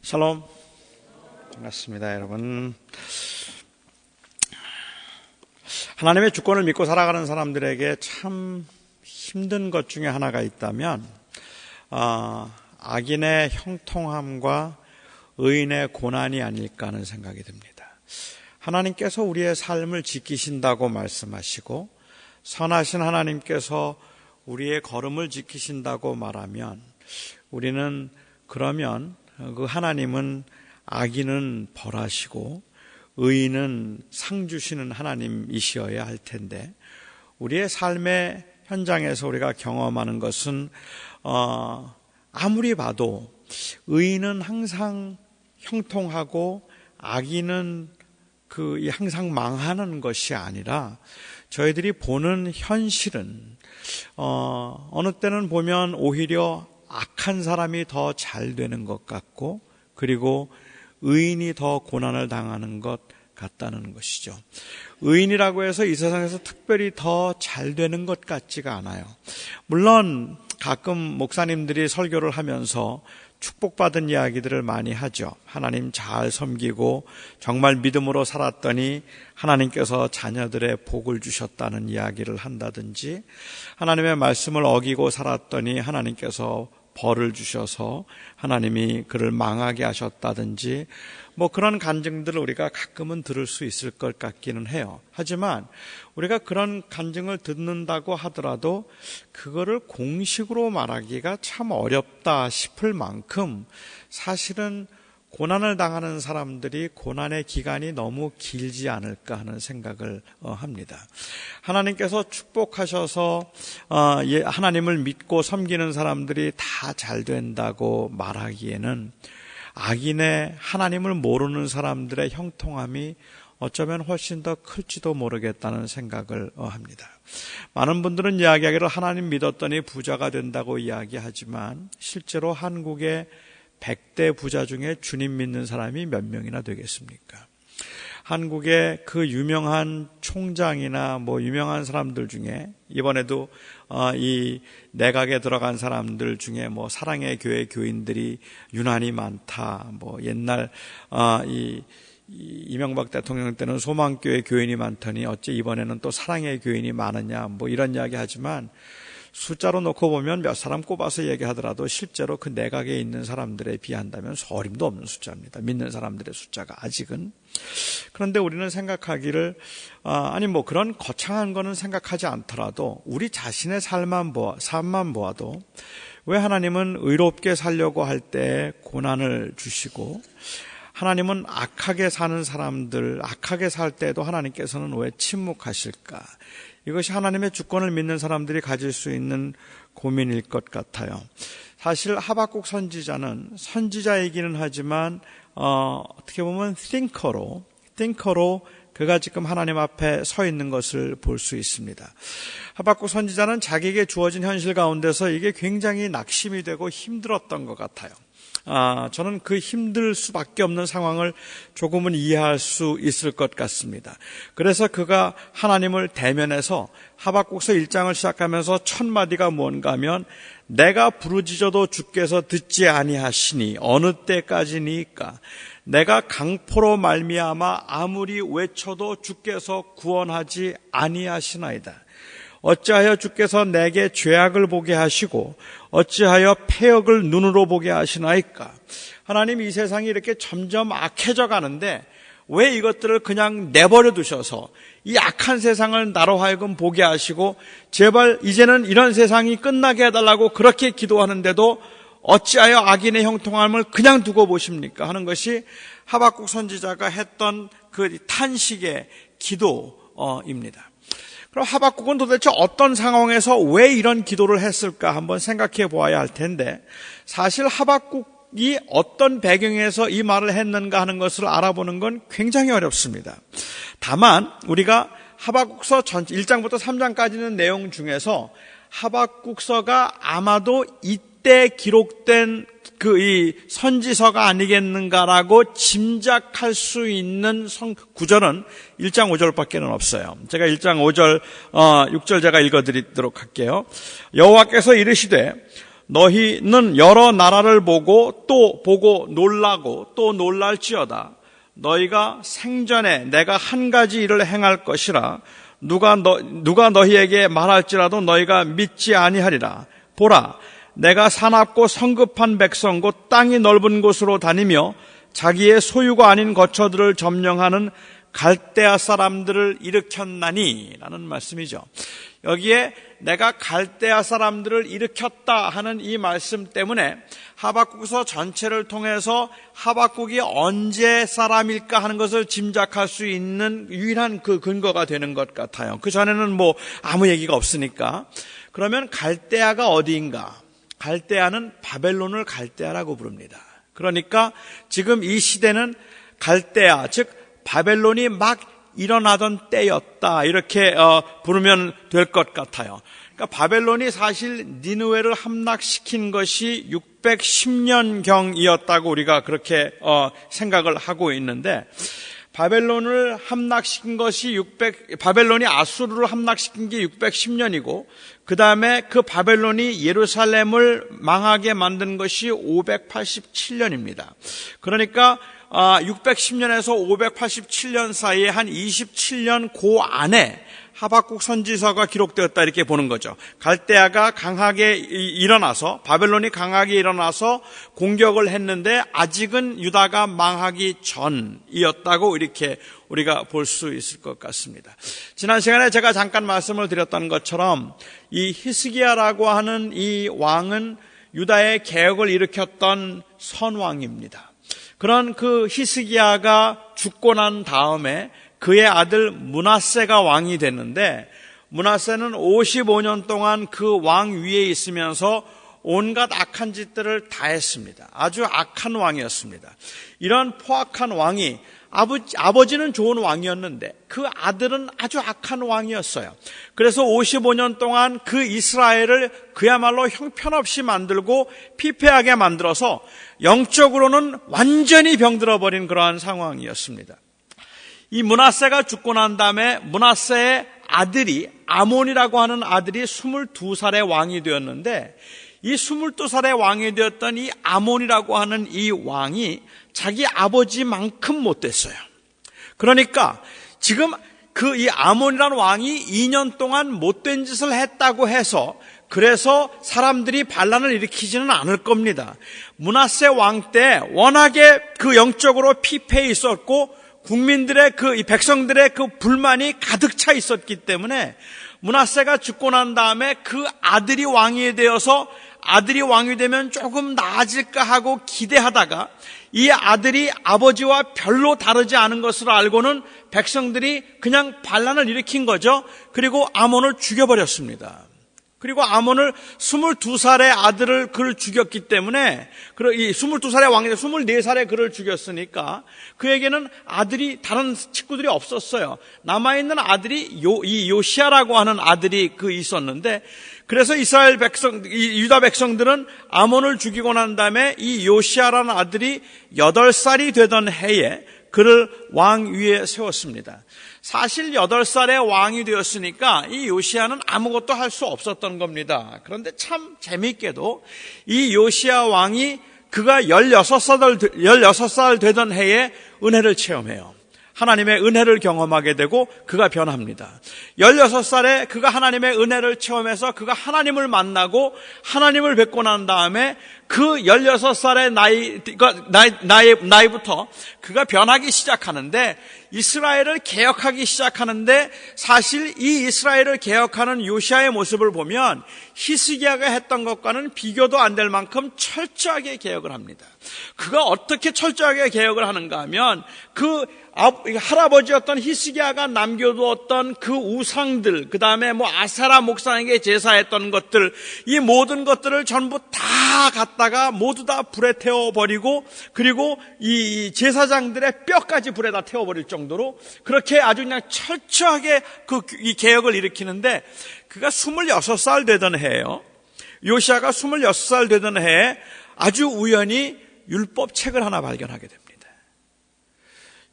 샬롬. 반갑습니다, 여러분. 하나님의 주권을 믿고 살아가는 사람들에게 참 힘든 것 중에 하나가 있다면 악인의 형통함과 의인의 고난이 아닐까 하는 생각이 듭니다. 하나님께서 우리의 삶을 지키신다고 말씀하시고 선하신 하나님께서 우리의 걸음을 지키신다고 말하면 우리는 그러면 그 하나님은 악인은 벌하시고 의인은 상 주시는 하나님이시어야 할 텐데 우리의 삶의 현장에서 우리가 경험하는 것은 아무리 봐도 의인은 항상 형통하고 악인은 항상 망하는 것이 아니라 저희들이 보는 현실은 어느 때는 보면 오히려 악한 사람이 더 잘 되는 것 같고 그리고 의인이 더 고난을 당하는 것 같다는 것이죠. 의인이라고 해서 이 세상에서 특별히 더 잘 되는 것 같지가 않아요. 물론 가끔 목사님들이 설교를 하면서 축복받은 이야기들을 많이 하죠. 하나님 잘 섬기고 정말 믿음으로 살았더니 하나님께서 자녀들의 복을 주셨다는 이야기를 한다든지 하나님의 말씀을 어기고 살았더니 하나님께서 벌을 주셔서 하나님이 그를 망하게 하셨다든지 그런 간증들을 우리가 가끔은 들을 수 있을 것 같기는 해요. 하지만 우리가 그런 간증을 듣는다고 하더라도 그거를 공식으로 말하기가 참 어렵다 싶을 만큼 사실은 고난을 당하는 사람들이 고난의 기간이 너무 길지 않을까 하는 생각을 합니다. 하나님께서 축복하셔서 하나님을 믿고 섬기는 사람들이 다 잘 된다고 말하기에는 악인의 하나님을 모르는 사람들의 형통함이 어쩌면 훨씬 더 클지도 모르겠다는 생각을 합니다. 많은 분들은 이야기하기를 하나님 믿었더니 부자가 된다고 이야기하지만 실제로 한국의 100대 부자 중에 주님 믿는 사람이 몇 명이나 되겠습니까? 한국의 그 유명한 총장이나 유명한 사람들 중에 이번에도 이 내각에 들어간 사람들 중에 사랑의 교회 교인들이 유난히 많다. 옛날 이명박 대통령 때는 소망교회 교인이 많더니 어째 이번에는 또 사랑의 교인이 많으냐 이런 이야기 하지만 숫자로 놓고 보면 몇 사람 꼽아서 얘기하더라도 실제로 그 내각에 있는 사람들에 비한다면 소림도 없는 숫자입니다. 믿는 사람들의 숫자가 아직은. 그런데 우리는 생각하기를 그런 거창한 거는 생각하지 않더라도 우리 자신의 삶만 보아도 왜 하나님은 의롭게 살려고 할 때 고난을 주시고 하나님은 악하게 사는 사람들, 악하게 살 때도 하나님께서는 왜 침묵하실까? 이것이 하나님의 주권을 믿는 사람들이 가질 수 있는 고민일 것 같아요. 사실 하박국 선지자는 선지자이기는 하지만 어떻게 보면 띵커로 그가 지금 하나님 앞에 서 있는 것을 볼 수 있습니다. 하박국 선지자는 자기에게 주어진 현실 가운데서 이게 굉장히 낙심이 되고 힘들었던 것 같아요. 저는 그 힘들 수밖에 없는 상황을 조금은 이해할 수 있을 것 같습니다. 그래서 그가 하나님을 대면해서 하박국서 1장을 시작하면서 첫 마디가 뭔가 하면 내가 부르짖어도 주께서 듣지 아니하시니 어느 때까지니까 내가 강포로 말미암아 아무리 외쳐도 주께서 구원하지 아니하시나이다. 어찌하여 주께서 내게 죄악을 보게 하시고 어찌하여 패역을 눈으로 보게 하시나이까? 하나님 이 세상이 이렇게 점점 악해져 가는데 왜 이것들을 그냥 내버려 두셔서 이 악한 세상을 나로 하여금 보게 하시고 제발 이제는 이런 세상이 끝나게 해달라고 그렇게 기도하는데도 어찌하여 악인의 형통함을 그냥 두고 보십니까? 하는 것이 하박국 선지자가 했던 그 탄식의 기도입니다. 그럼 하박국은 도대체 어떤 상황에서 왜 이런 기도를 했을까 한번 생각해 보아야 할 텐데 사실 하박국이 어떤 배경에서 이 말을 했는가 하는 것을 알아보는 건 굉장히 어렵습니다. 다만 우리가 하박국서 1장부터 3장까지는 내용 중에서 하박국서가 아마도 이때 기록된 이 선지서가 아니겠는가라고 짐작할 수 있는 구절은 1장 5절밖에는 없어요. 제가 1장 5절, 6절 제가 읽어드리도록 할게요. 여호와께서 이르시되 너희는 여러 나라를 보고 또 보고 놀라고 또 놀랄지어다. 너희가 생전에 내가 한 가지 일을 행할 것이라 누가 너희에게 말할지라도 너희가 믿지 아니하리라. 보라, 내가 사납고 성급한 백성 곧 땅이 넓은 곳으로 다니며 자기의 소유가 아닌 거처들을 점령하는 갈대아 사람들을 일으켰나니 라는 말씀이죠. 여기에 내가 갈대아 사람들을 일으켰다 하는 이 말씀 때문에 하박국서 전체를 통해서 하박국이 언제 사람일까 하는 것을 짐작할 수 있는 유일한 그 근거가 되는 것 같아요. 그 전에는 뭐 아무 얘기가 없으니까. 그러면 갈대아가 어디인가? 갈대아는 바벨론을 갈대아라고 부릅니다. 그러니까 지금 이 시대는 갈대아, 즉 바벨론이 막 일어나던 때였다, 이렇게 부르면 될 것 같아요. 그러니까 바벨론이 사실 니느웨를 함락시킨 것이 610년경이었다고 우리가 그렇게 생각을 하고 있는데, 바벨론을 함락시킨 것이 바벨론이 아수르를 함락시킨 게 610년이고 그 다음에 그 바벨론이 예루살렘을 망하게 만든 것이 587년입니다. 그러니까 610년에서 587년 사이에 한 27년 그 안에 하박국 선지서가 기록되었다, 이렇게 보는 거죠. 갈대아가 강하게 일어나서, 바벨론이 강하게 일어나서 공격을 했는데 아직은 유다가 망하기 전이었다고 이렇게 우리가 볼 수 있을 것 같습니다. 지난 시간에 제가 잠깐 말씀을 드렸던 것처럼 이 히스기야라고 하는 이 왕은 유다의 개혁을 일으켰던 선왕입니다. 그런 그 히스기야가 죽고 난 다음에 그의 아들 므낫세가 왕이 됐는데, 므낫세는 55년 동안 그 왕 위에 있으면서 온갖 악한 짓들을 다 했습니다. 아주 악한 왕이었습니다. 이런 포악한 왕이 아버지는 좋은 왕이었는데 그 아들은 아주 악한 왕이었어요. 그래서 55년 동안 그 이스라엘을 그야말로 형편없이 만들고 피폐하게 만들어서 영적으로는 완전히 병들어버린 그러한 상황이었습니다. 이 므낫세가 죽고 난 다음에 므낫세의 아들이, 아몬이라고 하는 아들이 22살의 왕이 되었는데, 이 22살의 왕이 되었던 이 아몬이라고 하는 이 왕이 자기 아버지만큼 못됐어요. 그러니까 지금 그 이 아몬이라는 왕이 2년 동안 못된 짓을 했다고 해서 그래서 사람들이 반란을 일으키지는 않을 겁니다. 므낫세 왕 때 워낙에 그 영적으로 피폐해 있었고 국민들의 이 백성들의 그 불만이 가득 차 있었기 때문에 므낫세가 죽고 난 다음에 그 아들이 왕이 되어서 아들이 왕이 되면 조금 나아질까 하고 기대하다가 이 아들이 아버지와 별로 다르지 않은 것을 알고는 백성들이 그냥 반란을 일으킨 거죠. 그리고 아몬을 죽여버렸습니다. 그리고 아몬을 22살의 아들을 그를 죽였기 때문에, 이 22살의 왕이 24살에 그를 죽였으니까 그에게는 아들이, 다른 친구들이 없었어요. 남아있는 아들이 이 요시아라고 하는 아들이 있었는데, 그래서 이스라엘 백성, 유다 백성들은 아몬을 죽이고 난 다음에 이 요시아라는 아들이 8살이 되던 해에 그를 왕 위에 세웠습니다. 사실 8살의 왕이 되었으니까 이 요시아는 아무것도 할 수 없었던 겁니다. 그런데 참 재미있게도 이 요시아 왕이 그가 16살 되던 해에 은혜를 체험해요. 하나님의 은혜를 경험하게 되고 그가 변합니다. 16살에 그가 하나님의 은혜를 체험해서 그가 하나님을 만나고 하나님을 뵙고 난 다음에 그 16살의 나이부터 그가 변하기 시작하는데, 이스라엘을 개혁하기 시작하는데, 사실 이 이스라엘을 개혁하는 요시아의 모습을 보면 히스기야가 했던 것과는 비교도 안 될 만큼 철저하게 개혁을 합니다. 그가 어떻게 철저하게 개혁을 하는가 하면 그 할아버지였던 히스기야가 남겨두었던 그 우상들, 그 다음에 아세라 목상에게 제사했던 것들, 이 모든 것들을 전부 다 갖다가 모두 다 불에 태워버리고, 그리고 이 제사장들의 뼈까지 불에다 태워버릴 정도로 그렇게 아주 그냥 철저하게 이 개혁을 일으키는데, 그가 26살 되던 해예요. 요시아가 26살 되던 해에 아주 우연히 율법책을 하나 발견하게 됩니다.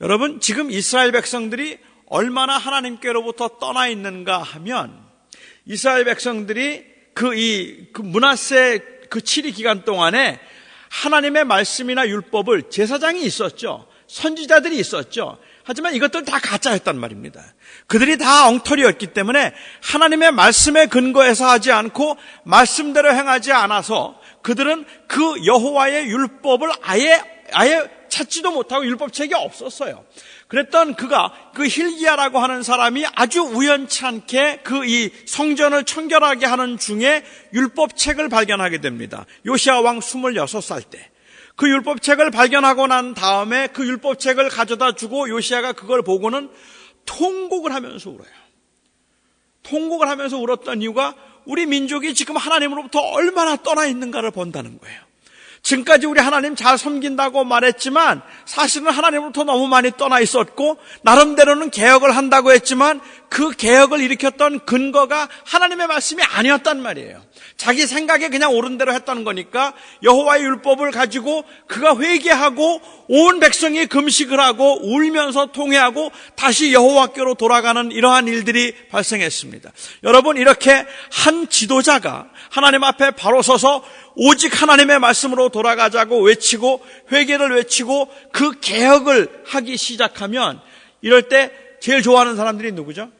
여러분, 지금 이스라엘 백성들이 얼마나 하나님께로부터 떠나 있는가 하면, 이스라엘 백성들이 므낫세 그 치리 기간 동안에 하나님의 말씀이나 율법을 제사장이 있었죠. 선지자들이 있었죠. 하지만 이것들 다 가짜였단 말입니다. 그들이 다 엉터리였기 때문에 하나님의 말씀에 근거해서 하지 않고 말씀대로 행하지 않아서 그들은 그 여호와의 율법을 아예 찾지도 못하고 율법책이 없었어요. 그랬던 그 hil기야라고 하는 사람이 아주 우연치 않게 이 성전을 청결하게 하는 중에 율법책을 발견하게 됩니다. 요시야 왕 26살 때. 그 율법책을 발견하고 난 다음에 그 율법책을 가져다 주고 요시야가 그걸 보고는 통곡을 하면서 울어요. 통곡을 하면서 울었던 이유가 우리 민족이 지금 하나님으로부터 얼마나 떠나 있는가를 본다는 거예요. 지금까지 우리 하나님 잘 섬긴다고 말했지만 사실은 하나님으로부터 너무 많이 떠나 있었고 나름대로는 개혁을 한다고 했지만 그 개혁을 일으켰던 근거가 하나님의 말씀이 아니었단 말이에요. 자기 생각에 그냥 옳은 대로 했다는 거니까 여호와의 율법을 가지고 그가 회개하고 온 백성이 금식을 하고 울면서 통회하고 다시 여호와께로 돌아가는 이러한 일들이 발생했습니다. 여러분, 이렇게 한 지도자가 하나님 앞에 바로 서서 오직 하나님의 말씀으로 돌아가자고 외치고 회개를 외치고 그 개혁을 하기 시작하면 이럴 때 제일 좋아하는 사람들이 누구죠?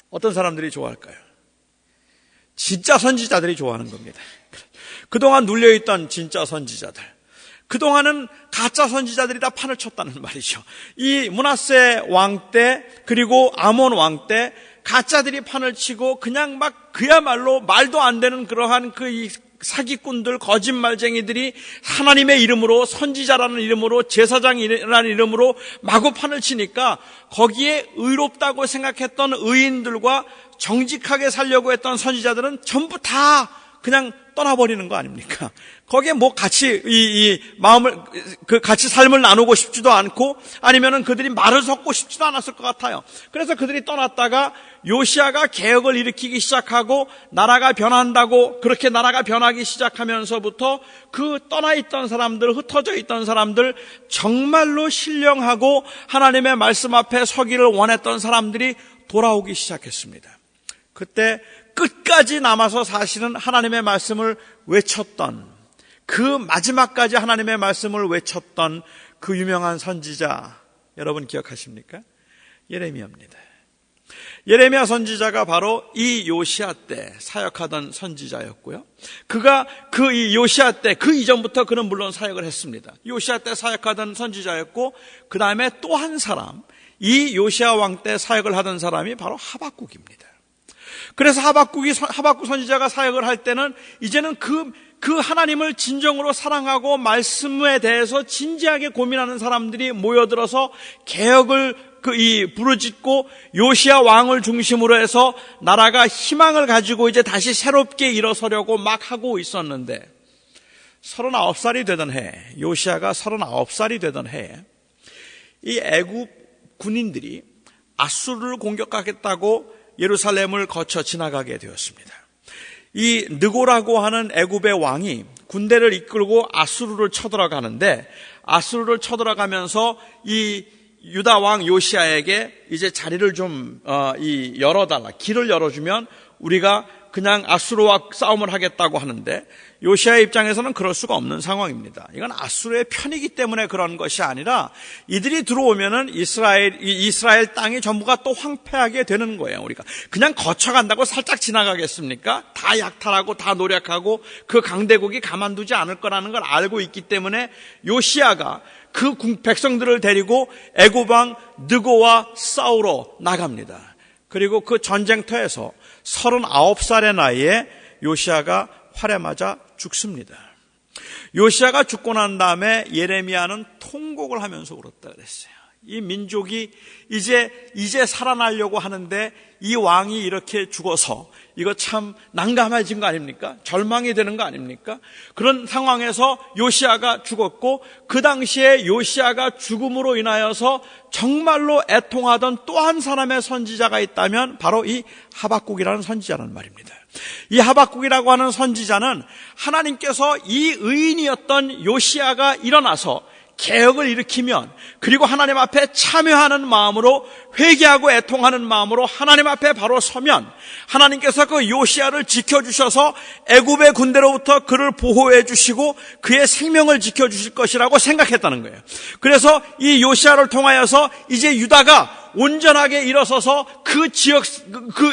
어떤 사람들이 좋아할까요? 진짜 선지자들이 좋아하는 겁니다. 그동안 눌려있던 진짜 선지자들, 그동안은 가짜 선지자들이 다 판을 쳤다는 말이죠. 이 므낫세 왕 때 그리고 아몬 왕 때 가짜들이 판을 치고 그냥 막 그야말로 말도 안 되는 그러한 이 사기꾼들, 거짓말쟁이들이 하나님의 이름으로, 선지자라는 이름으로, 제사장이라는 이름으로 마구 판을 치니까 거기에 의롭다고 생각했던 의인들과 정직하게 살려고 했던 선지자들은 전부 다 그냥 떠나버리는 거 아닙니까? 거기에 뭐 같이 같이 삶을 나누고 싶지도 않고 아니면은 그들이 말을 섞고 싶지도 않았을 것 같아요. 그래서 그들이 떠났다가 요시야가 개혁을 일으키기 시작하고 나라가 변한다고 그렇게 나라가 변하기 시작하면서부터 그 떠나 있던 사람들, 흩어져 있던 사람들, 정말로 신령하고 하나님의 말씀 앞에 서기를 원했던 사람들이 돌아오기 시작했습니다. 그때 끝까지 남아서 사실은 하나님의 말씀을 외쳤던, 그 마지막까지 하나님의 말씀을 외쳤던 그 유명한 선지자, 여러분 기억하십니까? 예레미야입니다. 예레미야 선지자가 바로 이 요시야 때 사역하던 선지자였고요. 그가 이 요시야 때, 그 이전부터 그는 물론 사역을 했습니다. 요시야 때 사역하던 선지자였고, 그 다음에 또 한 사람, 이 요시야 왕 때 사역을 하던 사람이 바로 하박국입니다. 그래서 하박국 선지자가 사역을 할 때는 이제는 그 하나님을 진정으로 사랑하고 말씀에 대해서 진지하게 고민하는 사람들이 모여들어서 개혁을 부르짖고 요시야 왕을 중심으로 해서 나라가 희망을 가지고 이제 다시 새롭게 일어서려고 막 하고 있었는데 39살이 되던 해, 요시야가 39살이 되던 해에 이 애굽 군인들이 아수르를 공격하겠다고 예루살렘을 거쳐 지나가게 되었습니다. 이 느고라고 하는 애굽의 왕이 군대를 이끌고 아수르를 쳐들어가는데 아수르를 쳐들어가면서 이 유다 왕 요시야에게 이제 자리를 좀 열어달라, 길을 열어주면 우리가 그냥 아수르와 싸움을 하겠다고 하는데 요시야의 입장에서는 그럴 수가 없는 상황입니다. 이건 아수르의 편이기 때문에 그런 것이 아니라 이들이 들어오면은 이스라엘 땅이 전부가 또 황폐하게 되는 거예요. 우리가 그냥 거쳐간다고 살짝 지나가겠습니까? 다 약탈하고 다 노력하고 그 강대국이 가만두지 않을 거라는 걸 알고 있기 때문에 요시야가 그 백성들을 데리고 애굽 왕 느고와 싸우러 나갑니다. 그리고 그 전쟁터에서 39살의 나이에 요시야가 활에 맞아 죽습니다. 요시야가 죽고 난 다음에 예레미야는 통곡을 하면서 울었다 그랬어요. 이 민족이 이제 살아나려고 하는데 이 왕이 이렇게 죽어서 이거 참 난감해진 거 아닙니까? 절망이 되는 거 아닙니까? 그런 상황에서 요시야가 죽었고 그 당시에 요시야가 죽음으로 인하여서 정말로 애통하던 또 한 사람의 선지자가 있다면 바로 이 하박국이라는 선지자란 말입니다. 이 하박국이라고 하는 선지자는 하나님께서 이 의인이었던 요시야가 일어나서 개혁을 일으키면, 그리고 하나님 앞에 참여하는 마음으로, 회개하고 애통하는 마음으로 하나님 앞에 바로 서면 하나님께서 그 요시야를 지켜주셔서 애굽의 군대로부터 그를 보호해 주시고 그의 생명을 지켜주실 것이라고 생각했다는 거예요. 그래서 이 요시야를 통하여서 이제 유다가 온전하게 일어서서 그 지역,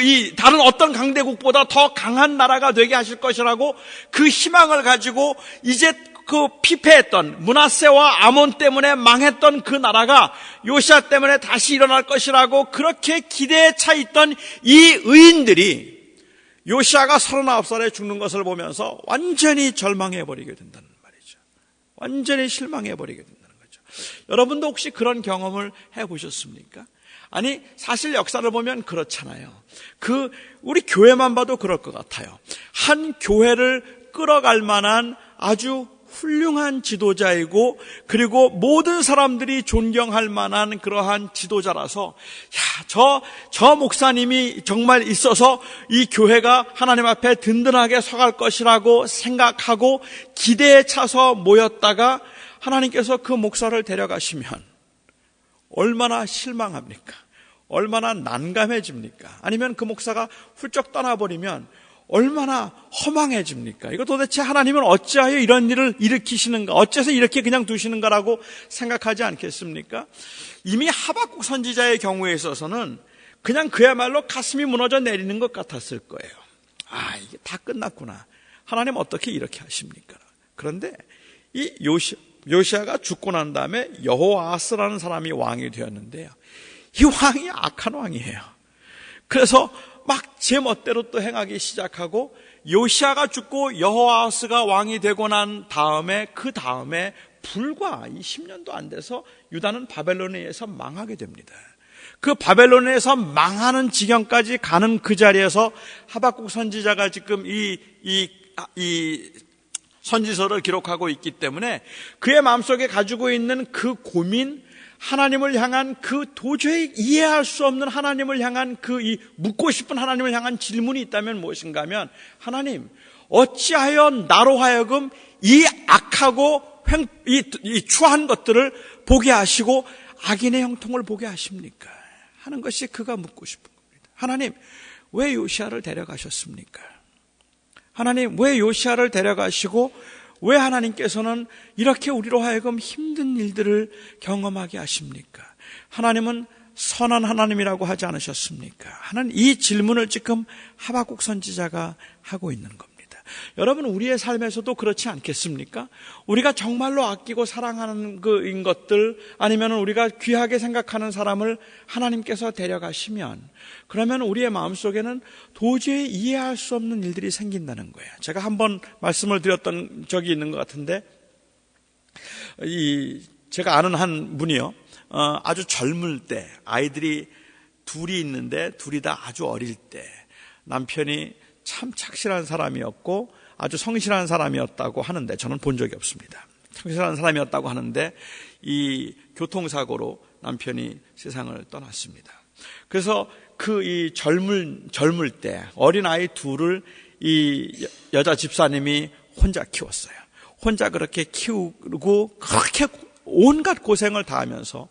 이 다른 어떤 강대국보다 더 강한 나라가 되게 하실 것이라고 그 희망을 가지고 이제 그 피폐했던 므낫세와 아몬 때문에 망했던 그 나라가 요시야 때문에 다시 일어날 것이라고 그렇게 기대에 차 있던 이 의인들이 요시야가 39살에 죽는 것을 보면서 완전히 절망해버리게 된다는 말이죠. 완전히 실망해버리게 된다는 거죠. 여러분도 혹시 그런 경험을 해보셨습니까? 아니, 사실 역사를 보면 그렇잖아요. 우리 교회만 봐도 그럴 것 같아요. 한 교회를 끌어갈 만한 아주 훌륭한 지도자이고, 그리고 모든 사람들이 존경할 만한 그러한 지도자라서, 저 목사님이 정말 있어서 이 교회가 하나님 앞에 든든하게 서갈 것이라고 생각하고 기대에 차서 모였다가 하나님께서 그 목사를 데려가시면 얼마나 실망합니까? 얼마나 난감해집니까? 아니면 그 목사가 훌쩍 떠나버리면 얼마나 허망해집니까? 이거 도대체 하나님은 어찌하여 이런 일을 일으키시는가? 어째서 이렇게 그냥 두시는가라고 생각하지 않겠습니까? 이미 하박국 선지자의 경우에 있어서는 그냥 그야말로 가슴이 무너져 내리는 것 같았을 거예요. 이게 다 끝났구나. 하나님 어떻게 이렇게 하십니까? 그런데 이 요시야가 죽고 난 다음에 여호아스라는 사람이 왕이 되었는데요. 이 왕이 악한 왕이에요. 그래서 막 제 멋대로 또 행하기 시작하고, 요시야가 죽고 여호아스가 왕이 되고 난 다음에 그 다음에 불과 10년도 안 돼서 유다는 바벨론에 의해서 망하게 됩니다. 그 바벨론에서 망하는 지경까지 가는 그 자리에서 하박국 선지자가 지금 이 선지서를 기록하고 있기 때문에 그의 마음속에 가지고 있는 그 고민, 하나님을 향한 그 도저히 이해할 수 없는 하나님을 향한 묻고 싶은 하나님을 향한 질문이 있다면 무엇인가 하면, 하나님, 어찌하여 나로 하여금 이 악하고 이 추한 것들을 보게 하시고 악인의 형통을 보게 하십니까? 하는 것이 그가 묻고 싶은 겁니다. 하나님, 왜 요시야를 데려가셨습니까? 하나님, 왜 요시야를 데려가시고 왜 하나님께서는 이렇게 우리로 하여금 힘든 일들을 경험하게 하십니까? 하나님은 선한 하나님이라고 하지 않으셨습니까? 하는 이 질문을 지금 하박국 선지자가 하고 있는 겁니다. 여러분, 우리의 삶에서도 그렇지 않겠습니까? 우리가 정말로 아끼고 사랑하는 것들, 아니면 우리가 귀하게 생각하는 사람을 하나님께서 데려가시면, 그러면 우리의 마음속에는 도저히 이해할 수 없는 일들이 생긴다는 거예요. 제가 한번 말씀을 드렸던 적이 있는 것 같은데, 제가 아는 한 분이요, 아주 젊을 때, 아이들이 둘이 있는데 둘이 다 아주 어릴 때 남편이 참 착실한 사람이었고 아주 성실한 사람이었다고 하는데, 저는 본 적이 없습니다. 성실한 사람이었다고 하는데 이 교통사고로 남편이 세상을 떠났습니다. 그래서 이 젊을 때 어린 아이 둘을 이 여자 집사님이 혼자 키웠어요. 혼자 그렇게 키우고 그렇게 온갖 고생을 다하면서,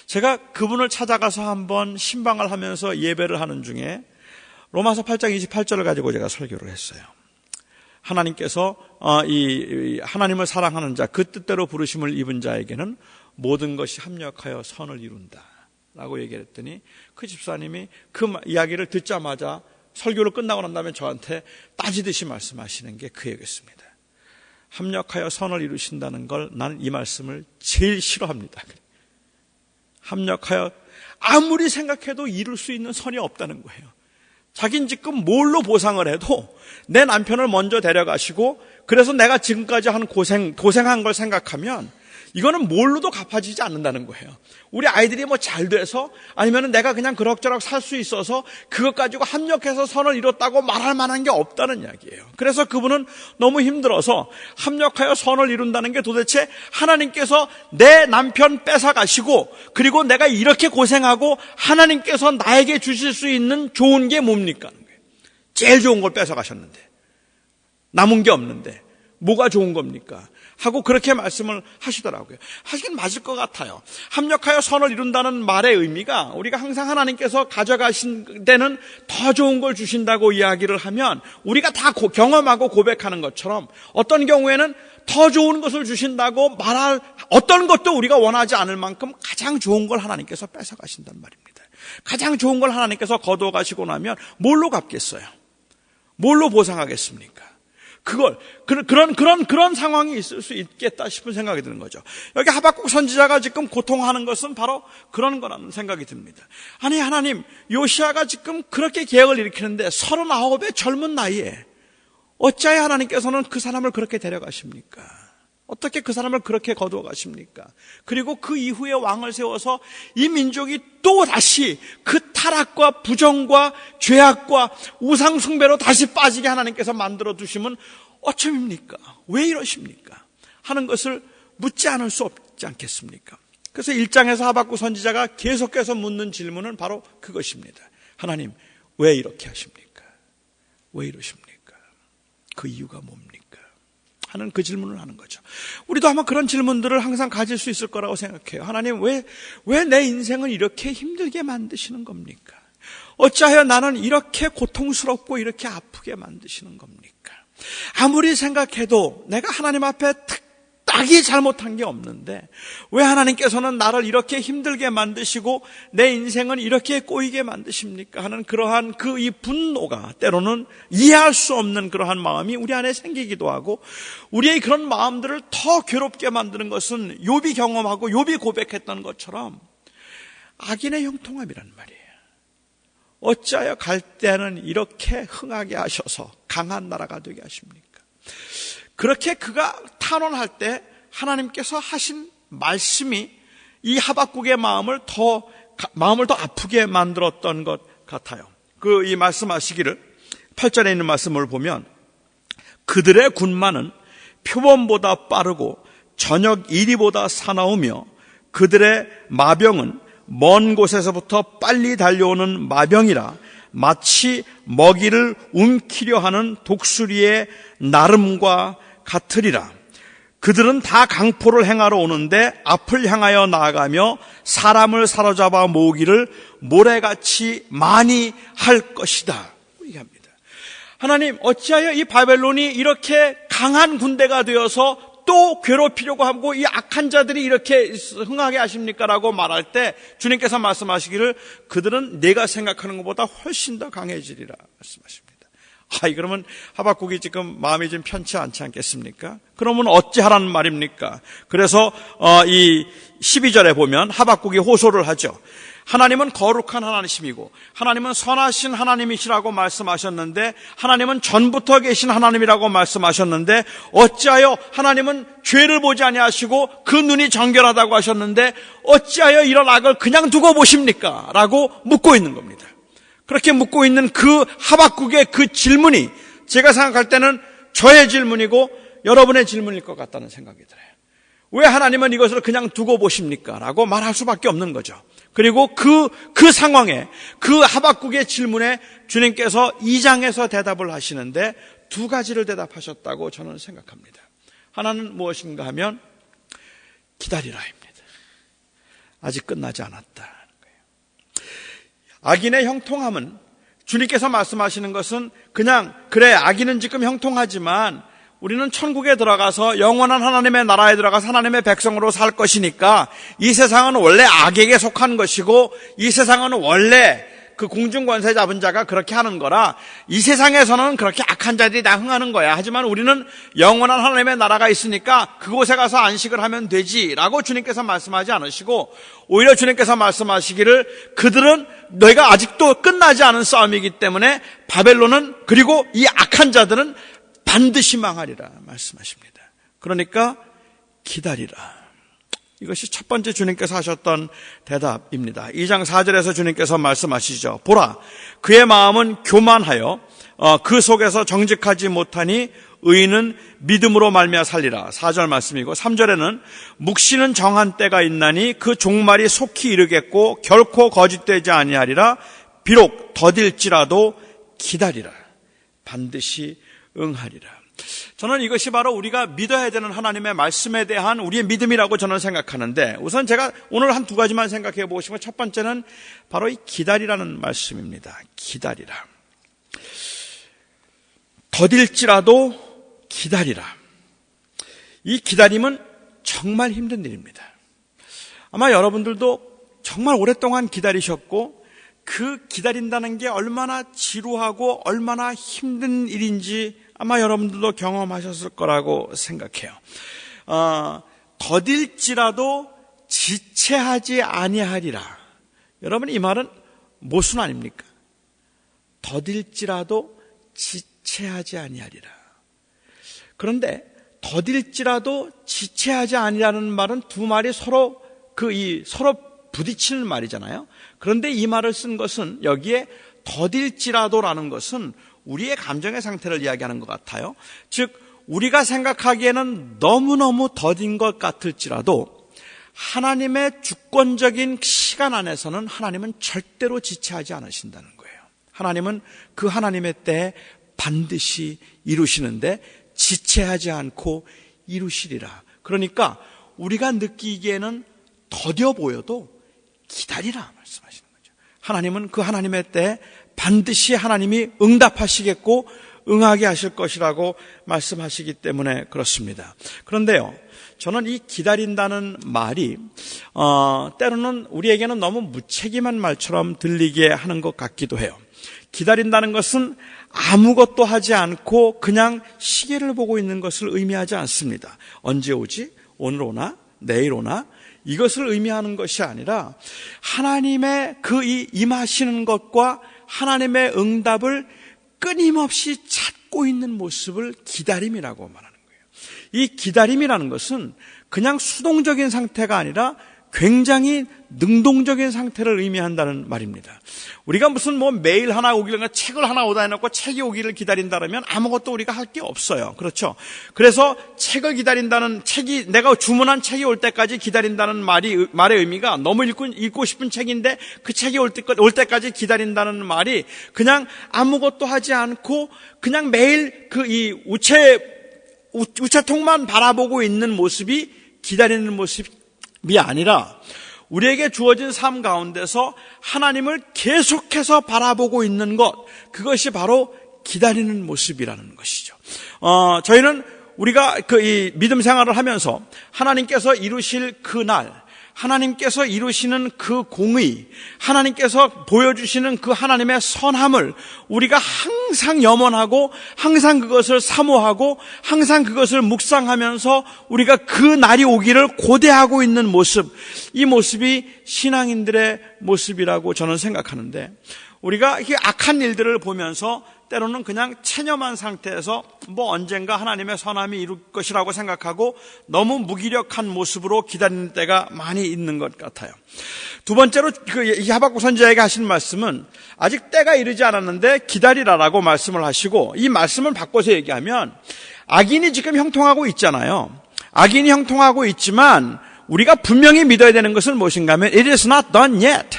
제가 그분을 찾아가서 한번 신방을 하면서 예배를 하는 중에 로마서 8장 28절을 가지고 제가 설교를 했어요. 하나님께서 하나님을 사랑하는 자, 그 뜻대로 부르심을 입은 자에게는 모든 것이 합력하여 선을 이룬다 라고 얘기를 했더니, 그 집사님이 그 이야기를 듣자마자 설교를 끝나고 난 다음에 저한테 따지듯이 말씀하시는 게 그 얘기였습니다. 합력하여 선을 이루신다는 걸 나는 이 말씀을 제일 싫어합니다. 합력하여 아무리 생각해도 이룰 수 있는 선이 없다는 거예요. 자긴 지금 뭘로 보상을 해도 내 남편을 먼저 데려가시고, 그래서 내가 지금까지 한 고생한 걸 생각하면 이거는 뭘로도 갚아지지 않는다는 거예요. 우리 아이들이 잘 돼서, 아니면 내가 그냥 그럭저럭 살 수 있어서 그것 가지고 합력해서 선을 이뤘다고 말할 만한 게 없다는 이야기예요. 그래서 그분은 너무 힘들어서 합력하여 선을 이룬다는 게 도대체 하나님께서 내 남편 뺏어가시고, 그리고 내가 이렇게 고생하고 하나님께서 나에게 주실 수 있는 좋은 게 뭡니까? 제일 좋은 걸 뺏어가셨는데, 남은 게 없는데 뭐가 좋은 겁니까? 하고 그렇게 말씀을 하시더라고요. 하긴 맞을 것 같아요. 합력하여 선을 이룬다는 말의 의미가 우리가 항상 하나님께서 가져가신 데는 더 좋은 걸 주신다고 이야기를 하면 우리가 다 경험하고 고백하는 것처럼 어떤 경우에는 더 좋은 것을 주신다고 말할 어떤 것도 우리가 원하지 않을 만큼 가장 좋은 걸 하나님께서 뺏어가신단 말입니다. 가장 좋은 걸 하나님께서 거둬가시고 나면 뭘로 갚겠어요? 뭘로 보상하겠습니까? 그런 상황이 있을 수 있겠다 싶은 생각이 드는 거죠. 여기 하박국 선지자가 지금 고통하는 것은 바로 그런 거라는 생각이 듭니다. 아니, 하나님, 요시아가 지금 그렇게 계획을 일으키는데 39의 젊은 나이에 어찌하여 하나님께서는 그 사람을 그렇게 데려가십니까? 어떻게 그 사람을 그렇게 거두어 가십니까? 그리고 그 이후에 왕을 세워서 이 민족이 또 다시 그 타락과 부정과 죄악과 우상숭배로 다시 빠지게 하나님께서 만들어 두시면 어쩜입니까? 왜 이러십니까? 하는 것을 묻지 않을 수 없지 않겠습니까? 그래서 1장에서 하박국 선지자가 계속해서 묻는 질문은 바로 그것입니다. 하나님, 왜 이렇게 하십니까? 왜 이러십니까? 그 이유가 뭡니까? 하는 그 질문을 하는 거죠. 우리도 아마 그런 질문들을 항상 가질 수 있을 거라고 생각해요. 하나님, 왜 내 인생을 이렇게 힘들게 만드시는 겁니까? 어찌하여 나는 이렇게 고통스럽고 이렇게 아프게 만드시는 겁니까? 아무리 생각해도 내가 하나님 앞에 딱히 잘못한 게 없는데 왜 하나님께서는 나를 이렇게 힘들게 만드시고 내 인생은 이렇게 꼬이게 만드십니까? 하는 그러한 이 분노가 때로는 이해할 수 없는 그러한 마음이 우리 안에 생기기도 하고 우리의 그런 마음들을 더 괴롭게 만드는 것은 욥이 경험하고 욥이 고백했던 것처럼 악인의 형통함이란 말이에요. 어찌하여 갈대아는 이렇게 흥하게 하셔서 강한 나라가 되게 하십니까? 그렇게 그가 탄원할 때 하나님께서 하신 말씀이 이 하박국의 마음을 더 아프게 만들었던 것 같아요. 이 말씀하시기를 8절에 있는 말씀을 보면 그들의 군마는 표범보다 빠르고 저녁 이리보다 사나우며 그들의 마병은 먼 곳에서부터 빨리 달려오는 마병이라 마치 먹이를 움키려 하는 독수리의 나름과 같으리라. 그들은 다 강포를 행하러 오는데 앞을 향하여 나아가며 사람을 사로잡아 모으기를 모래같이 많이 할 것이다. 얘기합니다. 하나님, 어찌하여 이 바벨론이 이렇게 강한 군대가 되어서 또 괴롭히려고 하고 이 악한 자들이 이렇게 흥하게 하십니까? 라고 말할 때 주님께서 말씀하시기를 그들은 내가 생각하는 것보다 훨씬 더 강해지리라 말씀하십니다. 그러면 하박국이 지금 마음이 좀 편치 않지 않겠습니까? 그러면 어찌하라는 말입니까? 그래서 이 12절에 보면 하박국이 호소를 하죠. 하나님은 거룩한 하나님이시고 하나님은 선하신 하나님이시라고 말씀하셨는데 하나님은 전부터 계신 하나님이라고 말씀하셨는데 어찌하여 하나님은 죄를 보지 아니하시고 그 눈이 정결하다고 하셨는데 어찌하여 이런 악을 그냥 두고 보십니까? 라고 묻고 있는 겁니다. 그렇게 묻고 있는 그 하박국의 그 질문이 제가 생각할 때는 저의 질문이고 여러분의 질문일 것 같다는 생각이 들어요. 왜 하나님은 이것을 그냥 두고 보십니까? 라고 말할 수밖에 없는 거죠. 그리고 그 상황에 그 하박국의 질문에 주님께서 2장에서 대답을 하시는데 두 가지를 대답하셨다고 저는 생각합니다. 하나는 무엇인가 하면 기다리라입니다. 아직 끝나지 않았다. 악인의 형통함은 주님께서 말씀하시는 것은 그냥 그래 악인은 지금 형통하지만 우리는 천국에 들어가서 영원한 하나님의 나라에 들어가서 하나님의 백성으로 살 것이니까 이 세상은 원래 악에게 속한 것이고 이 세상은 원래 그 공중권세 잡은 자가 그렇게 하는 거라 이 세상에서는 그렇게 악한 자들이 다 흥하는 거야. 하지만 우리는 영원한 하나님의 나라가 있으니까 그곳에 가서 안식을 하면 되지라고 주님께서 말씀하지 않으시고 오히려 주님께서 말씀하시기를 그들은 너희가 아직도 끝나지 않은 싸움이기 때문에 바벨론은 그리고 이 악한 자들은 반드시 망하리라 말씀하십니다. 그러니까 기다리라. 이것이 첫 번째 주님께서 하셨던 대답입니다. 2장 4절에서 주님께서 말씀하시죠. 보라, 그의 마음은 교만하여 그 속에서 정직하지 못하니 의인은 믿음으로 말미암아 살리라. 4절 말씀이고 3절에는 묵시는 정한 때가 있나니 그 종말이 속히 이르겠고 결코 거짓되지 아니하리라. 비록 더딜지라도 기다리라. 반드시 응하리라. 저는 이것이 바로 우리가 믿어야 되는 하나님의 말씀에 대한 우리의 믿음이라고 저는 생각하는데, 우선 제가 오늘 한 두 가지만 생각해 보고 싶은 첫 번째는 바로 이 기다리라는 말씀입니다. 기다리라. 더딜지라도 기다리라. 이 기다림은 정말 힘든 일입니다. 아마 여러분들도 정말 오랫동안 기다리셨고, 그 기다린다는 게 얼마나 지루하고 얼마나 힘든 일인지 아마 여러분들도 경험하셨을 거라고 생각해요. 더딜지라도 지체하지 아니하리라. 여러분, 이 말은 무슨 아닙니까? 더딜지라도 지체하지 아니하리라. 그런데 더딜지라도 지체하지 아니라는 말은 두 말이 서로 부딪히는 말이잖아요. 그런데 이 말을 쓴 것은, 여기에 더딜지라도라는 것은 우리의 감정의 상태를 이야기하는 것 같아요. 즉, 우리가 생각하기에는 너무너무 더딘 것 같을지라도 하나님의 주권적인 시간 안에서는 하나님은 절대로 지체하지 않으신다는 거예요. 하나님은 그 하나님의 때에 반드시 이루시는데 지체하지 않고 이루시리라. 그러니까 우리가 느끼기에는 더뎌 보여도 기다리라 말씀하시는 거죠. 하나님은 그 하나님의 때에 반드시 하나님이 응답하시겠고 응하게 하실 것이라고 말씀하시기 때문에 그렇습니다. 그런데요, 저는 이 기다린다는 말이 때로는 우리에게는 너무 무책임한 말처럼 들리게 하는 것 같기도 해요. 기다린다는 것은 아무것도 하지 않고 그냥 시계를 보고 있는 것을 의미하지 않습니다. 언제 오지? 오늘 오나? 내일 오나? 이것을 의미하는 것이 아니라 하나님의 그 임하시는 것과 하나님의 응답을 끊임없이 찾고 있는 모습을 기다림이라고 말하는 거예요. 이 기다림이라는 것은 그냥 수동적인 상태가 아니라 굉장히 능동적인 상태를 의미한다는 말입니다. 우리가 무슨 메일 하나 오기를, 책을 하나 오다 해놓고 책이 오기를 기다린다면 아무것도 우리가 할 게 없어요. 그렇죠? 그래서 책을 기다린다는, 내가 주문한 책이 올 때까지 기다린다는 말의 의미가, 너무 읽고 싶은 책인데 그 책이 올 때까지 기다린다는 말이 그냥 아무것도 하지 않고 그냥 매일 이 우체통만 바라보고 있는 모습이 기다리는 모습이 아니라 우리에게 주어진 삶 가운데서 하나님을 계속해서 바라보고 있는 것, 그것이 바로 기다리는 모습이라는 것이죠. 저희는 우리가 이 믿음 생활을 하면서 하나님께서 이루실 그 날, 하나님께서 이루시는 그 공의, 하나님께서 보여주시는 그 하나님의 선함을 우리가 항상 염원하고 항상 그것을 사모하고 항상 그것을 묵상하면서 우리가 그 날이 오기를 고대하고 있는 모습, 이 모습이 신앙인들의 모습이라고 저는 생각하는데, 우리가 이 악한 일들을 보면서 때로는 그냥 체념한 상태에서 언젠가 하나님의 선함이 이룰 것이라고 생각하고 너무 무기력한 모습으로 기다리는 때가 많이 있는 것 같아요. 두 번째로 이 하박국 선지자에게 하신 말씀은 아직 때가 이르지 않았는데 기다리라라고 말씀을 하시고, 이 말씀을 바꿔서 얘기하면 악인이 지금 형통하고 있잖아요. 악인이 형통하고 있지만 우리가 분명히 믿어야 되는 것은 무엇인가 하면 It is not done yet.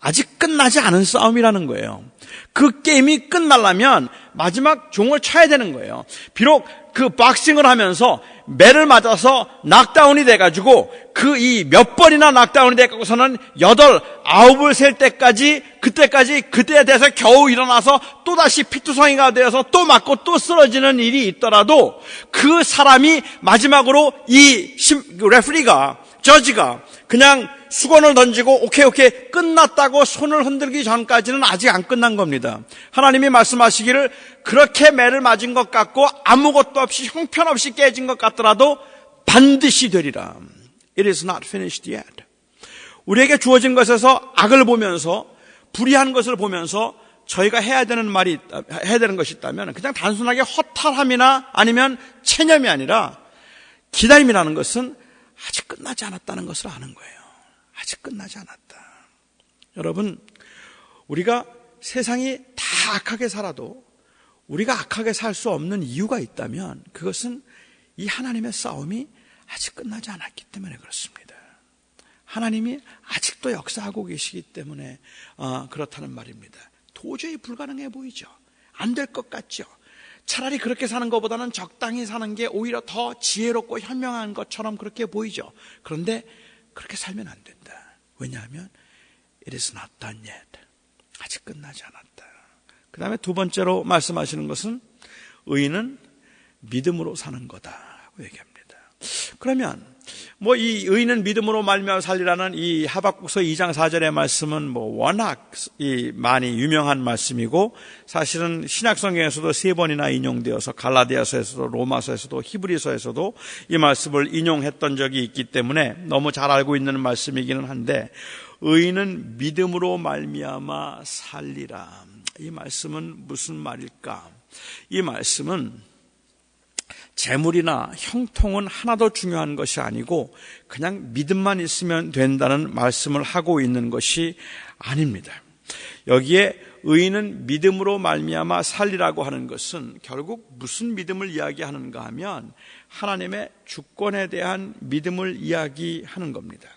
아직 끝나지 않은 싸움이라는 거예요. 그 게임이 끝나려면 마지막 종을 쳐야 되는 거예요. 비록 그 박싱을 하면서 매를 맞아서 낙다운이 돼가지고 몇 번이나 낙다운이 돼가고서는 8, 9을 셀 때까지, 그때에 대해서 겨우 일어나서 또다시 피투성이가 되어서 또 맞고 또 쓰러지는 일이 있더라도 그 사람이 마지막으로 레프리가, 저지가 그냥 수건을 던지고 오케이 끝났다고 손을 흔들기 전까지는 아직 안 끝난 겁니다. 하나님이 말씀하시기를 그렇게 매를 맞은 것 같고 아무것도 없이 형편없이 깨진 것 같더라도 반드시 되리라. It is not finished yet. 우리에게 주어진 것에서 악을 보면서, 불의한 것을 보면서 저희가 해야 되는 것이 있다면 그냥 단순하게 허탈함이나 아니면 체념이 아니라 기다림이라는 것은 아직 끝나지 않았다는 것을 아는 거예요. 아직 끝나지 않았다. 여러분, 우리가 세상이 다 악하게 살아도 우리가 악하게 살 수 없는 이유가 있다면 그것은 이 하나님의 싸움이 아직 끝나지 않았기 때문에 그렇습니다. 하나님이 아직도 역사하고 계시기 때문에 그렇다는 말입니다. 도저히 불가능해 보이죠. 안 될 것 같죠. 차라리 그렇게 사는 것보다는 적당히 사는 게 오히려 더 지혜롭고 현명한 것처럼 그렇게 보이죠. 그런데 그렇게 살면 안 된다. 왜냐하면 It is not done yet. 아직 끝나지 않았다. 그 다음에 두 번째로 말씀하시는 것은 의인은 믿음으로 사는 거다라고 얘기합니다. 그러면 이 의인은 믿음으로 말미암아 살리라는 이 하박국서 2장 4절의 말씀은 워낙 많이 유명한 말씀이고, 사실은 신약 성경에서도 3번이나 인용되어서 갈라디아서에서도 로마서에서도 히브리서에서도 이 말씀을 인용했던 적이 있기 때문에 너무 잘 알고 있는 말씀이기는 한데, 의인은 믿음으로 말미암아 살리라. 이 말씀은 무슨 말일까? 이 말씀은 재물이나 형통은 하나도 중요한 것이 아니고 그냥 믿음만 있으면 된다는 말씀을 하고 있는 것이 아닙니다. 여기에 의인은 믿음으로 말미암아 살리라고 하는 것은 결국 무슨 믿음을 이야기하는가 하면 하나님의 주권에 대한 믿음을 이야기하는 겁니다.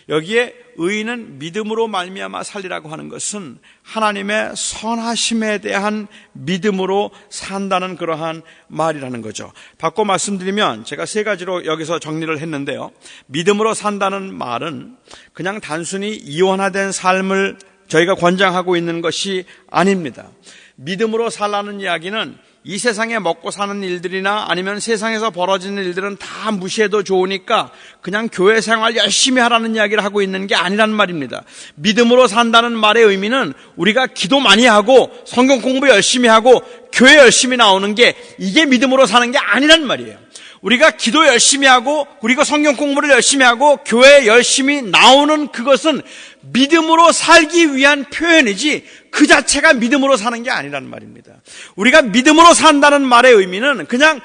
여기에 의인은 믿음으로 말미암아 살리라고 하는 것은 하나님의 선하심에 대한 믿음으로 산다는 그러한 말이라는 거죠. 바꿔 말씀드리면 제가 3가지로 여기서 정리를 했는데요. 믿음으로 산다는 말은 그냥 단순히 이원화된 삶을 저희가 권장하고 있는 것이 아닙니다. 믿음으로 살라는 이야기는 이 세상에 먹고 사는 일들이나 아니면 세상에서 벌어지는 일들은 다 무시해도 좋으니까 그냥 교회 생활 열심히 하라는 이야기를 하고 있는 게 아니란 말입니다. 믿음으로 산다는 말의 의미는 우리가 기도 많이 하고 성경 공부 열심히 하고 교회 열심히 나오는 게 이게 믿음으로 사는 게 아니란 말이에요. 우리가 기도 열심히 하고 우리가 성경 공부를 열심히 하고 교회에 열심히 나오는 그것은 믿음으로 살기 위한 표현이지 그 자체가 믿음으로 사는 게 아니란 말입니다. 우리가 믿음으로 산다는 말의 의미는 그냥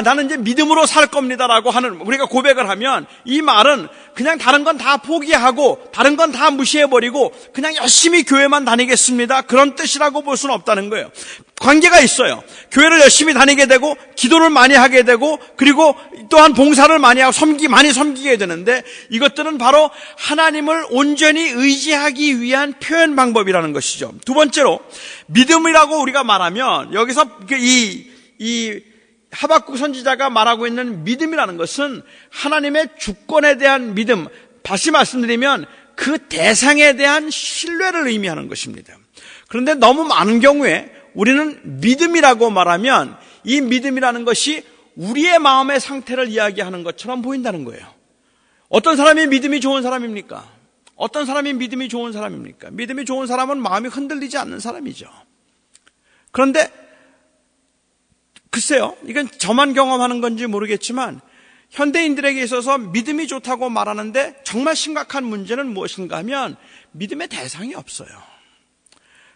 나는 이제 믿음으로 살 겁니다라고 하는, 우리가 고백을 하면 이 말은 그냥 다른 건 다 포기하고 다른 건 다 무시해버리고 그냥 열심히 교회만 다니겠습니다, 그런 뜻이라고 볼 수는 없다는 거예요. 관계가 있어요. 교회를 열심히 다니게 되고 기도를 많이 하게 되고 그리고 또한 봉사를 많이 하고 많이 섬기게 되는데, 이것들은 바로 하나님을 온전히 의지하기 위한 표현 방법이라는 것이죠. 두 번째로 믿음이라고 우리가 말하면 여기서 이 하박국 선지자가 말하고 있는 믿음이라는 것은 하나님의 주권에 대한 믿음, 다시 말씀드리면 그 대상에 대한 신뢰를 의미하는 것입니다. 그런데 너무 많은 경우에 우리는 믿음이라고 말하면 이 믿음이라는 것이 우리의 마음의 상태를 이야기하는 것처럼 보인다는 거예요. 어떤 사람이 믿음이 좋은 사람입니까? 어떤 사람이 믿음이 좋은 사람입니까? 믿음이 좋은 사람은 마음이 흔들리지 않는 사람이죠. 그런데 글쎄요, 이건 저만 경험하는 건지 모르겠지만 현대인들에게 있어서 믿음이 좋다고 말하는데 정말 심각한 문제는 무엇인가 하면 믿음의 대상이 없어요.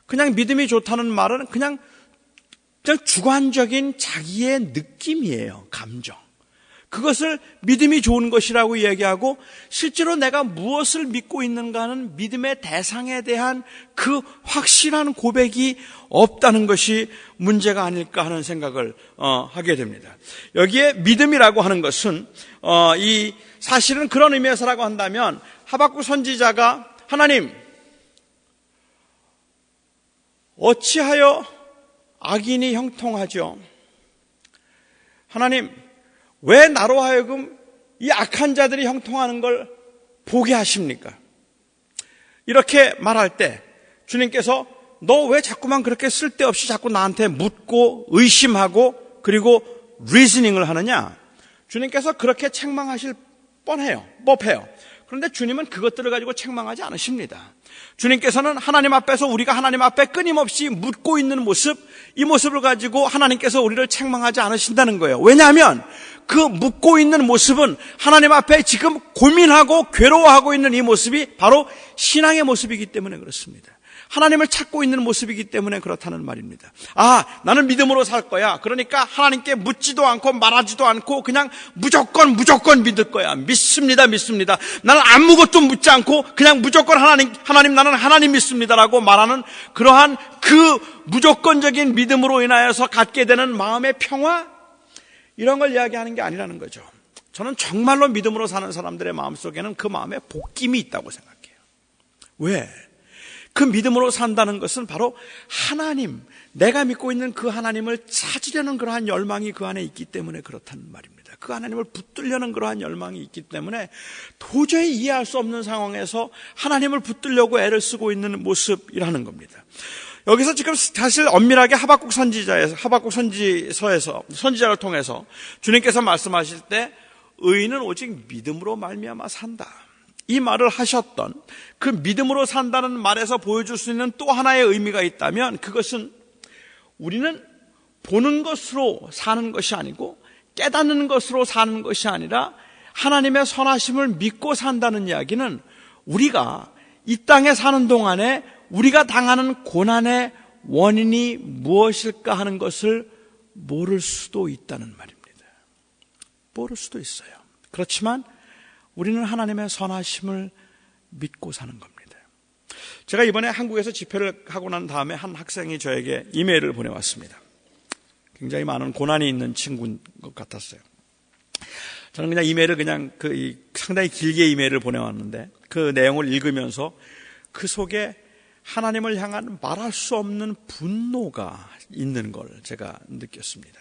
그냥 믿음이 좋다는 말은 그냥 주관적인 자기의 느낌이에요. 감정. 그것을 믿음이 좋은 것이라고 이야기하고 실제로 내가 무엇을 믿고 있는가는 믿음의 대상에 대한 그 확실한 고백이 없다는 것이 문제가 아닐까 하는 생각을 하게 됩니다. 여기에 믿음이라고 하는 것은 이 사실은 그런 의미에서라고 한다면 하박국 선지자가 하나님 어찌하여 악인이 형통하죠? 하나님 왜 나로 하여금 이 악한 자들이 형통하는 걸 보게 하십니까? 이렇게 말할 때 주님께서 너 왜 자꾸만 그렇게 쓸데없이 자꾸 나한테 묻고 의심하고 그리고 리즈닝을 하느냐? 주님께서 그렇게 책망하실 법해요. 그런데 주님은 그것들을 가지고 책망하지 않으십니다. 주님께서는 하나님 앞에서 우리가 하나님 앞에 끊임없이 묻고 있는 모습, 이 모습을 가지고 하나님께서 우리를 책망하지 않으신다는 거예요. 왜냐하면 그 묻고 있는 모습은 하나님 앞에 지금 고민하고 괴로워하고 있는 이 모습이 바로 신앙의 모습이기 때문에 그렇습니다. 하나님을 찾고 있는 모습이기 때문에 그렇다는 말입니다. 나는 믿음으로 살 거야. 그러니까 하나님께 묻지도 않고 말하지도 않고 그냥 무조건 믿을 거야. 믿습니다. 나는 아무것도 묻지 않고 그냥 무조건 하나님 나는 하나님 믿습니다라고 말하는 그러한 그 무조건적인 믿음으로 인하여서 갖게 되는 마음의 평화, 이런 걸 이야기하는 게 아니라는 거죠. 저는 정말로 믿음으로 사는 사람들의 마음속에는 그 마음에 복김이 있다고 생각해요. 왜? 그 믿음으로 산다는 것은 바로 하나님, 내가 믿고 있는 그 하나님을 찾으려는 그러한 열망이 그 안에 있기 때문에 그렇다는 말입니다. 그 하나님을 붙들려는 그러한 열망이 있기 때문에 도저히 이해할 수 없는 상황에서 하나님을 붙들려고 애를 쓰고 있는 모습이라는 겁니다. 여기서 지금 사실 엄밀하게 하박국 선지서에서 선지자를 통해서 주님께서 말씀하실 때 의인은 오직 믿음으로 말미암아 산다, 이 말을 하셨던 그 믿음으로 산다는 말에서 보여줄 수 있는 또 하나의 의미가 있다면, 그것은 우리는 보는 것으로 사는 것이 아니고 깨닫는 것으로 사는 것이 아니라 하나님의 선하심을 믿고 산다는 이야기는 우리가 이 땅에 사는 동안에 우리가 당하는 고난의 원인이 무엇일까 하는 것을 모를 수도 있다는 말입니다. 모를 수도 있어요. 그렇지만 우리는 하나님의 선하심을 믿고 사는 겁니다. 제가 이번에 한국에서 집회를 하고 난 다음에 한 학생이 저에게 이메일을 보내왔습니다. 굉장히 많은 고난이 있는 친구인 것 같았어요. 저는 그냥 이메일을 상당히 길게 이메일을 보내왔는데 그 내용을 읽으면서 그 속에 하나님을 향한 말할 수 없는 분노가 있는 걸 제가 느꼈습니다.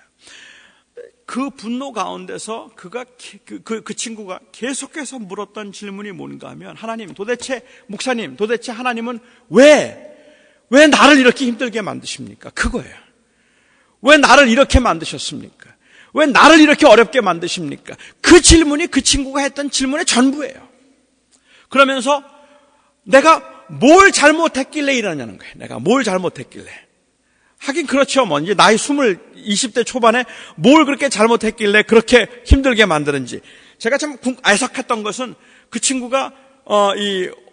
그 분노 가운데서 그 친구가 계속해서 물었던 질문이 뭔가 하면, 목사님, 도대체 하나님은 왜 나를 이렇게 힘들게 만드십니까? 그거예요. 왜 나를 이렇게 만드셨습니까? 왜 나를 이렇게 어렵게 만드십니까? 그 질문이 그 친구가 했던 질문의 전부예요. 그러면서 내가 뭘 잘못했길래 이러냐는 거예요. 내가 뭘 잘못했길래. 하긴 그렇죠. 이제 나이 20대 초반에 뭘 그렇게 잘못했길래 그렇게 힘들게 만드는지. 제가 참 애석했던 것은 그 친구가,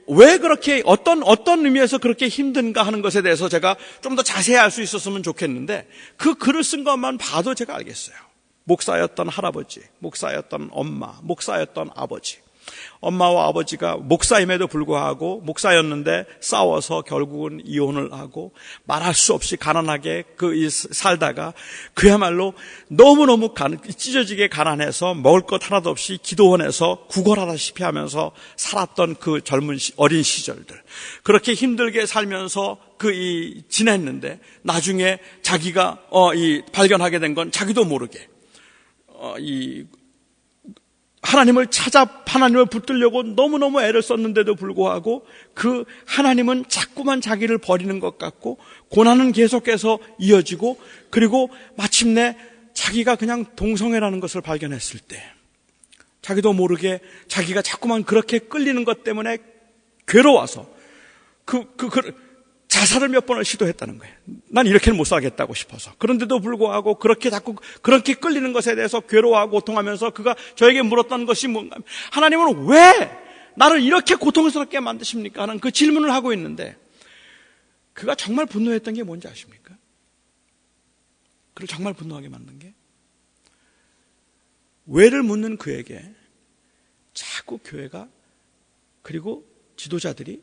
왜 그렇게, 어떤 의미에서 그렇게 힘든가 하는 것에 대해서 제가 좀 더 자세히 알 수 있었으면 좋겠는데, 그 글을 쓴 것만 봐도 제가 알겠어요. 목사였던 할아버지, 목사였던 엄마, 목사였던 아버지. 엄마와 아버지가 목사임에도 불구하고 목사였는데 싸워서 결국은 이혼을 하고 말할 수 없이 가난하게 살다가 그야말로 너무너무 찢어지게 가난해서 먹을 것 하나도 없이 기도원에서 구걸하다시피 하면서 살았던 그 어린 시절들, 그렇게 힘들게 살면서 지냈는데 나중에 자기가 발견하게 된 건 자기도 모르게 하나님을 하나님을 붙들려고 너무너무 애를 썼는데도 불구하고 그 하나님은 자꾸만 자기를 버리는 것 같고 고난은 계속해서 이어지고, 그리고 마침내 자기가 그냥 동성애라는 것을 발견했을 때 자기도 모르게 자기가 자꾸만 그렇게 끌리는 것 때문에 괴로워서 자살을 몇 번을 시도했다는 거예요. 난 이렇게는 못 살겠다고 싶어서. 그런데도 불구하고 그렇게 끌리는 것에 대해서 괴로워하고 고통하면서 그가 저에게 물었던 것이 뭔가, 하나님은 왜 나를 이렇게 고통스럽게 만드십니까? 하는 그 질문을 하고 있는데, 그가 정말 분노했던 게 뭔지 아십니까? 그를 정말 분노하게 만든 게, 왜를 묻는 그에게 자꾸 교회가 그리고 지도자들이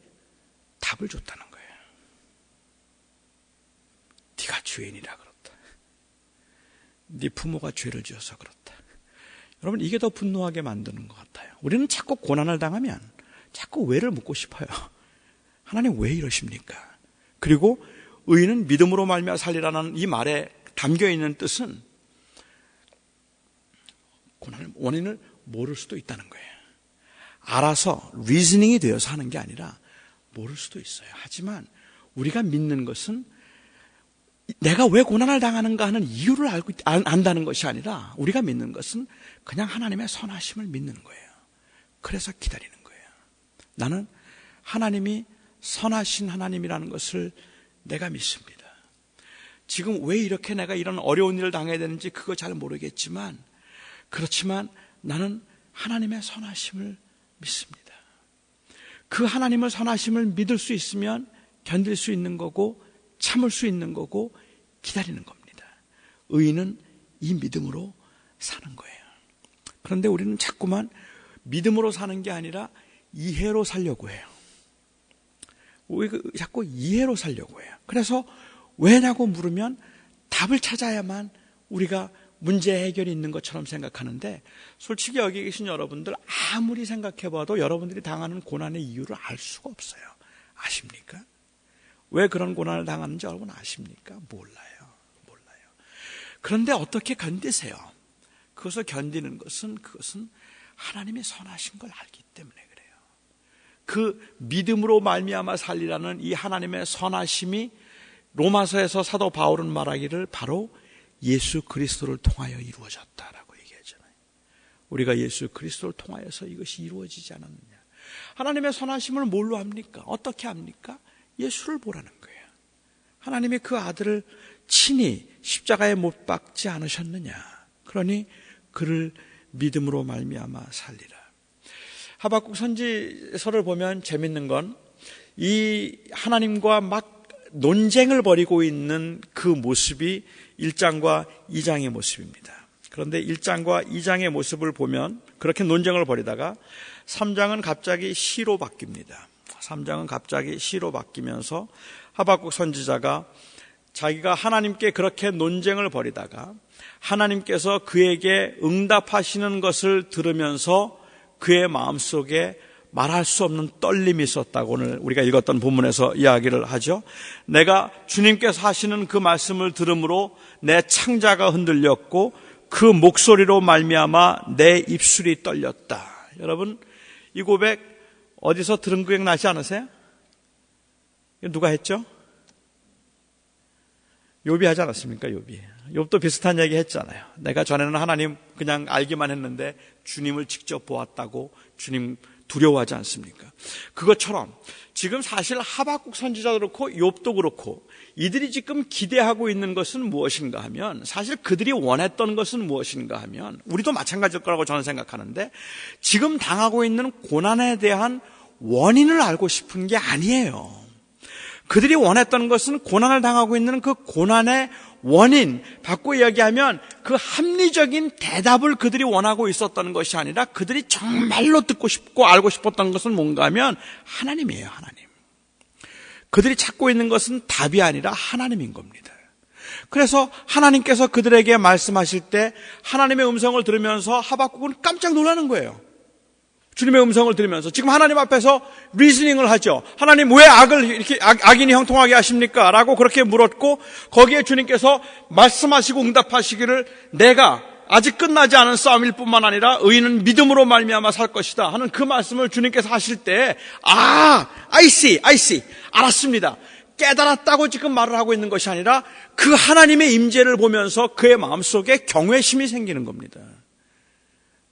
답을 줬다는 거예요. 네가 죄인이라 그렇다. 네 부모가 죄를 지어서 그렇다. 여러분, 이게 더 분노하게 만드는 것 같아요. 우리는 자꾸 고난을 당하면 자꾸 왜를 묻고 싶어요. 하나님 왜 이러십니까? 그리고 의인은 믿음으로 말미암아 살리라는 이 말에 담겨있는 뜻은 고난의 원인을 모를 수도 있다는 거예요. 알아서 리즈닝이 되어서 하는 게 아니라 모를 수도 있어요. 하지만 우리가 믿는 것은 내가 왜 고난을 당하는가 하는 이유를 안다는 것이 아니라, 우리가 믿는 것은 그냥 하나님의 선하심을 믿는 거예요. 그래서 기다리는 거예요. 나는 하나님이 선하신 하나님이라는 것을 내가 믿습니다. 지금 왜 이렇게 내가 이런 어려운 일을 당해야 되는지 그거 잘 모르겠지만, 그렇지만 나는 하나님의 선하심을 믿습니다. 그 하나님의 선하심을 믿을 수 있으면 견딜 수 있는 거고 참을 수 있는 거고 기다리는 겁니다. 의인은 이 믿음으로 사는 거예요. 그런데 우리는 자꾸만 믿음으로 사는 게 아니라 이해로 살려고 해요. 자꾸 이해로 살려고 해요. 그래서 왜냐고 물으면 답을 찾아야만 우리가 문제 해결이 있는 것처럼 생각하는데, 솔직히 여기 계신 여러분들 아무리 생각해봐도 여러분들이 당하는 고난의 이유를 알 수가 없어요. 아십니까? 왜 그런 고난을 당하는지 여러분 아십니까? 몰라요. 그런데 어떻게 견디세요? 그것을 견디는 것은 그것은 하나님의 선하신 걸 알기 때문에 그래요. 그 믿음으로 말미암아 살리라는 이 하나님의 선하심이 로마서에서 사도 바울은 말하기를 바로 예수 그리스도를 통하여 이루어졌다라고 얘기하잖아요. 우리가 예수 그리스도를 통하여서 이것이 이루어지지 않았느냐. 하나님의 선하심을 뭘로 합니까? 어떻게 합니까? 예수를 보라는 거예요. 하나님이 그 아들을 친히 십자가에 못 박지 않으셨느냐. 그러니 그를 믿음으로 말미암아 살리라. 하박국 선지서를 보면 재밌는 건 이 하나님과 막 논쟁을 벌이고 있는 그 모습이 1장과 2장의 모습입니다. 그런데 1장과 2장의 모습을 보면 그렇게 논쟁을 벌이다가 3장은 갑자기 시로 바뀝니다. 3장은 갑자기 시로 바뀌면서 하박국 선지자가 자기가 하나님께 그렇게 논쟁을 벌이다가 하나님께서 그에게 응답하시는 것을 들으면서 그의 마음속에 말할 수 없는 떨림이 있었다고 오늘 우리가 읽었던 본문에서 이야기를 하죠. 내가 주님께서 하시는 그 말씀을 들음으로 내 창자가 흔들렸고 그 목소리로 말미암아 내 입술이 떨렸다. 여러분, 이 고백 어디서 들은 기억 나지 않으세요? 누가 했죠? 욥이 하지 않았습니까? 욥도 비슷한 얘기 했잖아요. 내가 전에는 하나님 그냥 알기만 했는데 주님을 직접 보았다고 주님 두려워하지 않습니까? 그것처럼 지금 사실 하박국 선지자도 그렇고 욥도 그렇고 이들이 지금 기대하고 있는 것은 무엇인가 하면 사실 그들이 원했던 것은 무엇인가 하면 우리도 마찬가지일 거라고 저는 생각하는데 지금 당하고 있는 고난에 대한 원인을 알고 싶은 게 아니에요. 그들이 원했던 것은 고난을 당하고 있는 그 고난의 원인, 바꿔 이야기하면 그 합리적인 대답을 그들이 원하고 있었던 것이 아니라 그들이 정말로 듣고 싶고 알고 싶었던 것은 뭔가 하면 하나님이에요, 하나님. 그들이 찾고 있는 것은 답이 아니라 하나님인 겁니다. 그래서 하나님께서 그들에게 말씀하실 때 하나님의 음성을 들으면서 하박국은 깜짝 놀라는 거예요. 주님의 음성을 들으면서 지금 하나님 앞에서 리즈닝을 하죠. 하나님 왜 악을 이렇게 악인이 형통하게 하십니까? 라고 그렇게 물었고 거기에 주님께서 말씀하시고 응답하시기를 내가 아직 끝나지 않은 싸움일 뿐만 아니라 의인은 믿음으로 말미암아 살 것이다 하는 그 말씀을 주님께서 하실 때 I see 알았습니다. 깨달았다고 지금 말을 하고 있는 것이 아니라 그 하나님의 임재를 보면서 그의 마음속에 경외심이 생기는 겁니다.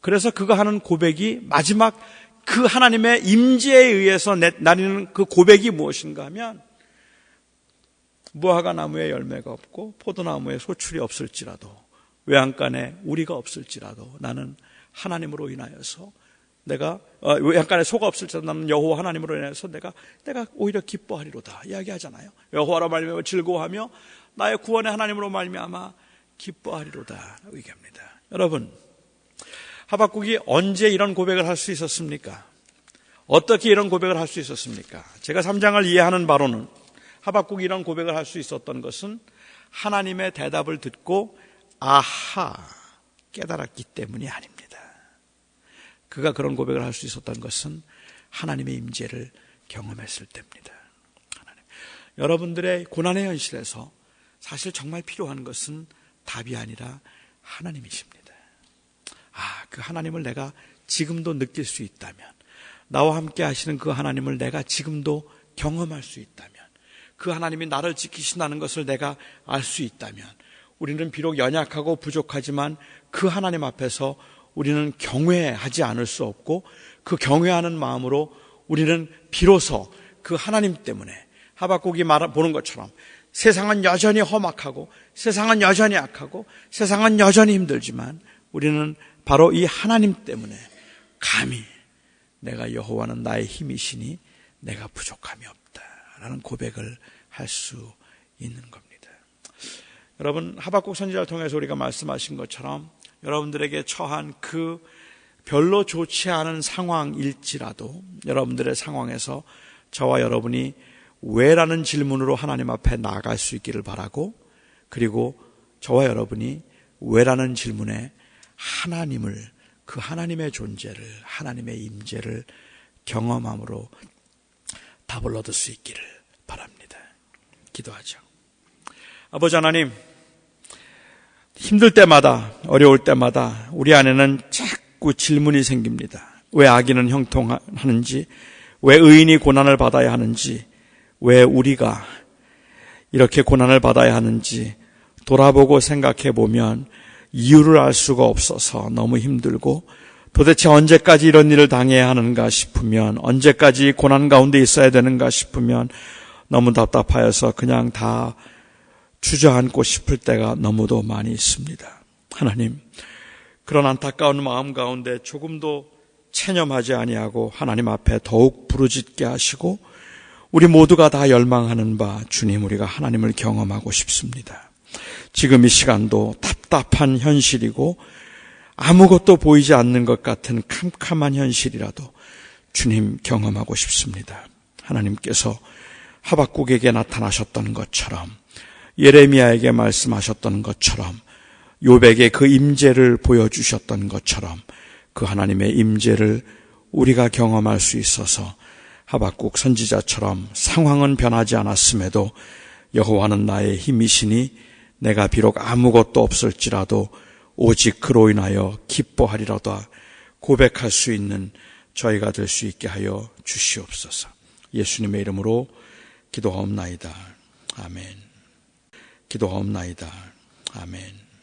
그래서 그가 하는 고백이 마지막 그 하나님의 임재에 의해서 나리는 그 고백이 무엇인가 하면 무화과 나무에 열매가 없고 포도나무에 소출이 없을지라도 외양간에 우리가 없을지라도 나는 하나님으로 인하여서 내가 외양간에 소가 없을지라도 나는 여호와 하나님으로 인하여서 내가 오히려 기뻐하리로다 이야기하잖아요. 여호와로 말미암아 즐거워하며 나의 구원의 하나님으로 말미암아 기뻐하리로다 얘기합니다. 여러분, 하박국이 언제 이런 고백을 할 수 있었습니까? 어떻게 이런 고백을 할 수 있었습니까? 제가 3장을 이해하는 바로는 하박국이 이런 고백을 할 수 있었던 것은 하나님의 대답을 듣고 아하 깨달았기 때문이 아닙니다. 그가 그런 고백을 할 수 있었던 것은 하나님의 임재를 경험했을 때입니다. 여러분들의 고난의 현실에서 사실 정말 필요한 것은 답이 아니라 하나님이십니다. 그 하나님을 내가 지금도 느낄 수 있다면, 나와 함께 하시는 그 하나님을 내가 지금도 경험할 수 있다면, 그 하나님이 나를 지키신다는 것을 내가 알 수 있다면, 우리는 비록 연약하고 부족하지만 그 하나님 앞에서 우리는 경외하지 않을 수 없고 그 경외하는 마음으로 우리는 비로소 그 하나님 때문에 하박국이 보는 것처럼 세상은 여전히 험악하고 세상은 여전히 악하고 세상은 여전히 힘들지만 우리는 바로 이 하나님 때문에 감히 내가 여호와는 나의 힘이시니 내가 부족함이 없다라는 고백을 할 수 있는 겁니다. 여러분, 하박국 선지자를 통해서 우리가 말씀하신 것처럼 여러분들에게 처한 그 별로 좋지 않은 상황일지라도 여러분들의 상황에서 저와 여러분이 왜라는 질문으로 하나님 앞에 나아갈 수 있기를 바라고, 그리고 저와 여러분이 왜라는 질문에 하나님을, 그 하나님의 존재를, 하나님의 임재를 경험함으로 답을 얻을 수 있기를 바랍니다. 기도하죠. 아버지 하나님, 힘들 때마다, 어려울 때마다 우리 안에는 자꾸 질문이 생깁니다. 왜 악인은 형통하는지, 왜 의인이 고난을 받아야 하는지, 왜 우리가 이렇게 고난을 받아야 하는지 돌아보고 생각해 보면 이유를 알 수가 없어서 너무 힘들고, 도대체 언제까지 이런 일을 당해야 하는가 싶으면, 언제까지 고난 가운데 있어야 되는가 싶으면 너무 답답하여서 그냥 다 주저앉고 싶을 때가 너무도 많이 있습니다. 하나님, 그런 안타까운 마음 가운데 조금도 체념하지 아니하고 하나님 앞에 더욱 부르짖게 하시고, 우리 모두가 다 열망하는 바 주님, 우리가 하나님을 경험하고 싶습니다. 지금 이 시간도 답답한 현실이고 아무것도 보이지 않는 것 같은 캄캄한 현실이라도 주님 경험하고 싶습니다. 하나님께서 하박국에게 나타나셨던 것처럼, 예레미야에게 말씀하셨던 것처럼, 욥에게 그 임재를 보여주셨던 것처럼 그 하나님의 임재를 우리가 경험할 수 있어서 하박국 선지자처럼 상황은 변하지 않았음에도 여호와는 나의 힘이시니 내가 비록 아무것도 없을지라도 오직 그로 인하여 기뻐하리로다 고백할 수 있는 저희가 될 수 있게 하여 주시옵소서. 예수님의 이름으로 기도하옵나이다. 아멘. 기도하옵나이다. 아멘.